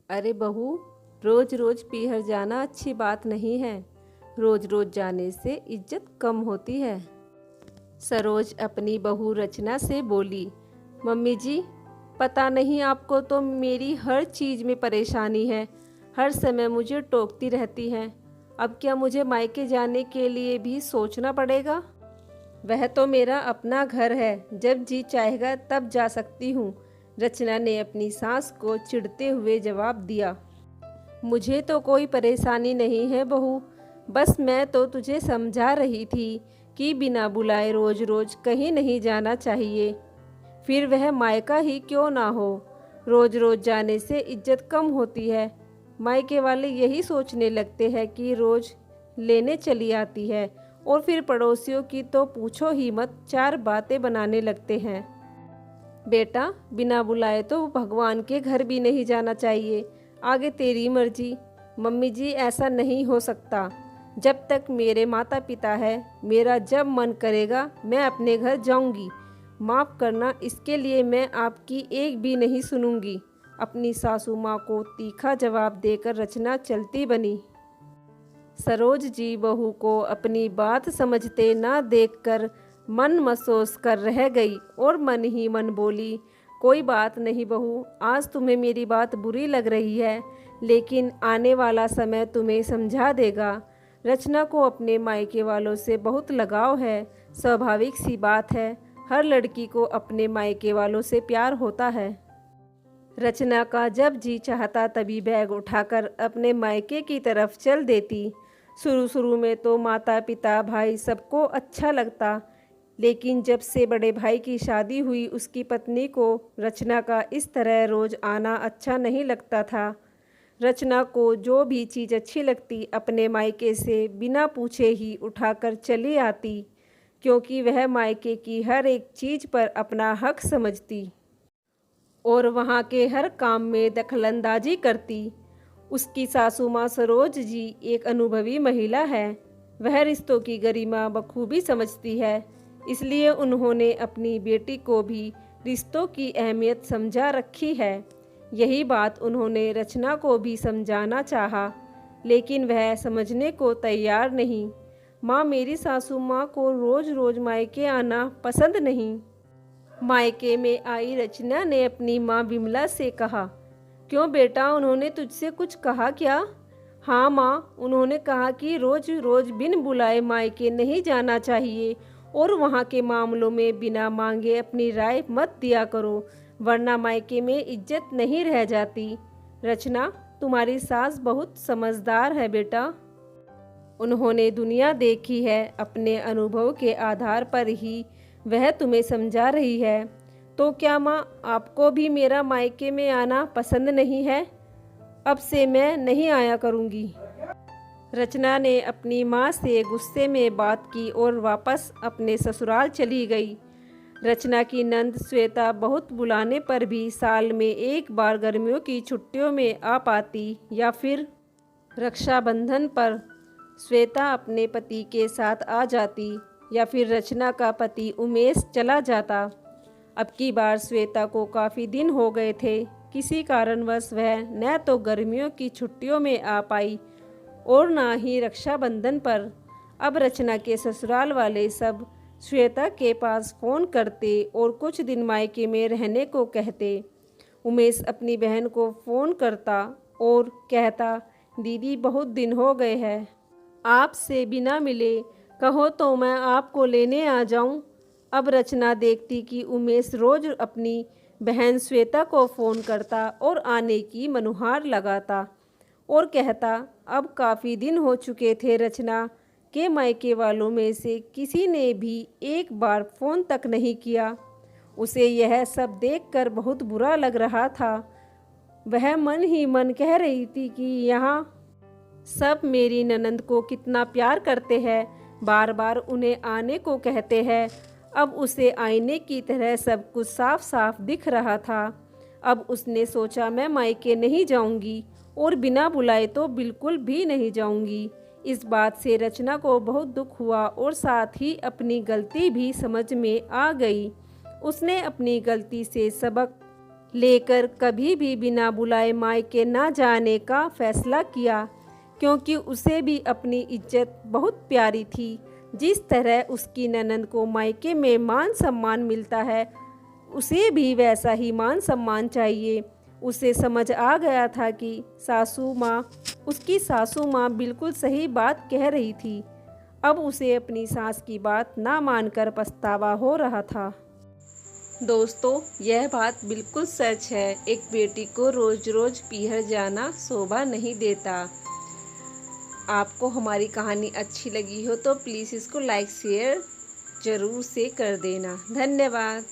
अरे बहू, रोज रोज पीहर जाना अच्छी बात नहीं है। रोज रोज जाने से इज्जत कम होती है। सरोज अपनी बहू रचना से बोली, मम्मी जी, पता नहीं आपको तो मेरी हर चीज़ में परेशानी है। हर समय मुझे टोकती रहती हैं। अब क्या मुझे मायके जाने के लिए भी सोचना पड़ेगा? वह तो मेरा अपना घर है, जब जी चाहेगा तब जा सकती हूँ। रचना ने अपनी सास को चिढ़ते हुए जवाब दिया। मुझे तो कोई परेशानी नहीं है बहू, बस मैं तो तुझे समझा रही थी कि बिना बुलाए रोज रोज कहीं नहीं जाना चाहिए। फिर वह मायका ही क्यों ना हो, रोज रोज जाने से इज्जत कम होती है। मायके वाले यही सोचने लगते हैं कि रोज लेने चली आती है, और फिर पड़ोसियों की तो पूछो ही मत, चार बातें बनाने लगते हैं। बेटा, बिना बुलाए तो भगवान के घर भी नहीं जाना चाहिए। आगे तेरी मर्जी। मम्मी जी, ऐसा नहीं हो सकता। जब तक मेरे माता पिता है, मेरा जब मन करेगा मैं अपने घर जाऊंगी। माफ़ करना, इसके लिए मैं आपकी एक भी नहीं सुनूंगी। अपनी सासू माँ को तीखा जवाब देकर रचना चलती बनी। सरोज जी बहू को अपनी बात समझते ना देखकर मन महसूस कर रह गई और मन ही मन बोली, कोई बात नहीं बहू, आज तुम्हें मेरी बात बुरी लग रही है, लेकिन आने वाला समय तुम्हें समझा देगा। रचना को अपने मायके वालों से बहुत लगाव है। स्वाभाविक सी बात है, हर लड़की को अपने मायके वालों से प्यार होता है। रचना का जब जी चाहता तभी बैग उठाकर अपने मायके की तरफ चल देती। शुरू शुरू में तो माता पिता भाई सबको अच्छा लगता, लेकिन जब से बड़े भाई की शादी हुई, उसकी पत्नी को रचना का इस तरह रोज आना अच्छा नहीं लगता था। रचना को जो भी चीज़ अच्छी लगती अपने मायके से बिना पूछे ही उठाकर चली आती, क्योंकि वह मायके की हर एक चीज़ पर अपना हक समझती और वहाँ के हर काम में दखलंदाजी करती। उसकी सासू माँ सरोज जी एक अनुभवी महिला है। वह रिश्तों की गरिमा बखूबी समझती है, इसलिए उन्होंने अपनी बेटी को भी रिश्तों की अहमियत समझा रखी है। यही बात उन्होंने रचना को भी समझाना चाहा, लेकिन वह समझने को तैयार नहीं। माँ, मेरी सासू माँ को रोज़ रोज़ मायके आना पसंद नहीं। मायके में आई रचना ने अपनी माँ विमला से कहा। क्यों बेटा, उन्होंने तुझसे कुछ कहा क्या? हाँ माँ, उन्होंने कहा कि रोज रोज बिन बुलाए मायके नहीं जाना चाहिए, और वहाँ के मामलों में बिना मांगे अपनी राय मत दिया करो, वरना मायके में इज्जत नहीं रह जाती। रचना, तुम्हारी सास बहुत समझदार है बेटा। उन्होंने दुनिया देखी है, अपने अनुभव के आधार पर ही वह तुम्हें समझा रही है। तो क्या माँ, आपको भी मेरा मायके में आना पसंद नहीं है? अब से मैं नहीं आया करूँगी। रचना ने अपनी माँ से गुस्से में बात की और वापस अपने ससुराल चली गई। रचना की नंद श्वेता बहुत बुलाने पर भी साल में एक बार गर्मियों की छुट्टियों में आ पाती, या फिर रक्षाबंधन पर श्वेता अपने पति के साथ आ जाती, या फिर रचना का पति उमेश चला जाता। अब की बार श्वेता को काफ़ी दिन हो गए थे। किसी कारणवश वह न तो गर्मियों की छुट्टियों में आ पाई और ना ही रक्षाबंधन पर। अब रचना के ससुराल वाले सब श्वेता के पास फ़ोन करते और कुछ दिन मायके में रहने को कहते। उमेश अपनी बहन को फ़ोन करता और कहता, दीदी बहुत दिन हो गए हैं, आपसे बिना मिले, कहो तो मैं आपको लेने आ जाऊं। अब रचना देखती कि उमेश रोज अपनी बहन श्वेता को फ़ोन करता और आने की मनुहार लगाता और कहता, अब काफ़ी दिन हो चुके थे, रचना के मायके वालों में से किसी ने भी एक बार फ़ोन तक नहीं किया। उसे यह सब देखकर बहुत बुरा लग रहा था। वह मन ही मन कह रही थी कि यहाँ सब मेरी ननंद को कितना प्यार करते हैं, बार बार उन्हें आने को कहते हैं। अब उसे आईने की तरह सब कुछ साफ साफ दिख रहा था। अब उसने सोचा, मैं मायके नहीं जाऊंगी और बिना बुलाए तो बिल्कुल भी नहीं जाऊंगी। इस बात से रचना को बहुत दुख हुआ और साथ ही अपनी गलती भी समझ में आ गई। उसने अपनी गलती से सबक लेकर कभी भी बिना बुलाए मायके ना जाने का फैसला किया, क्योंकि उसे भी अपनी इज्जत बहुत प्यारी थी। जिस तरह उसकी ननंद को मायके में मान सम्मान मिलता है, उसे भी वैसा ही मान सम्मान चाहिए। उसे समझ आ गया था कि उसकी सासू माँ बिल्कुल सही बात कह रही थी। अब उसे अपनी सास की बात ना मानकर पछतावा हो रहा था। दोस्तों, यह बात बिल्कुल सच है। एक बेटी को रोज रोज पीहर जाना शोभा नहीं देता। आपको हमारी कहानी अच्छी लगी हो तो प्लीज़ इसको लाइक शेयर ज़रूर से कर देना। धन्यवाद।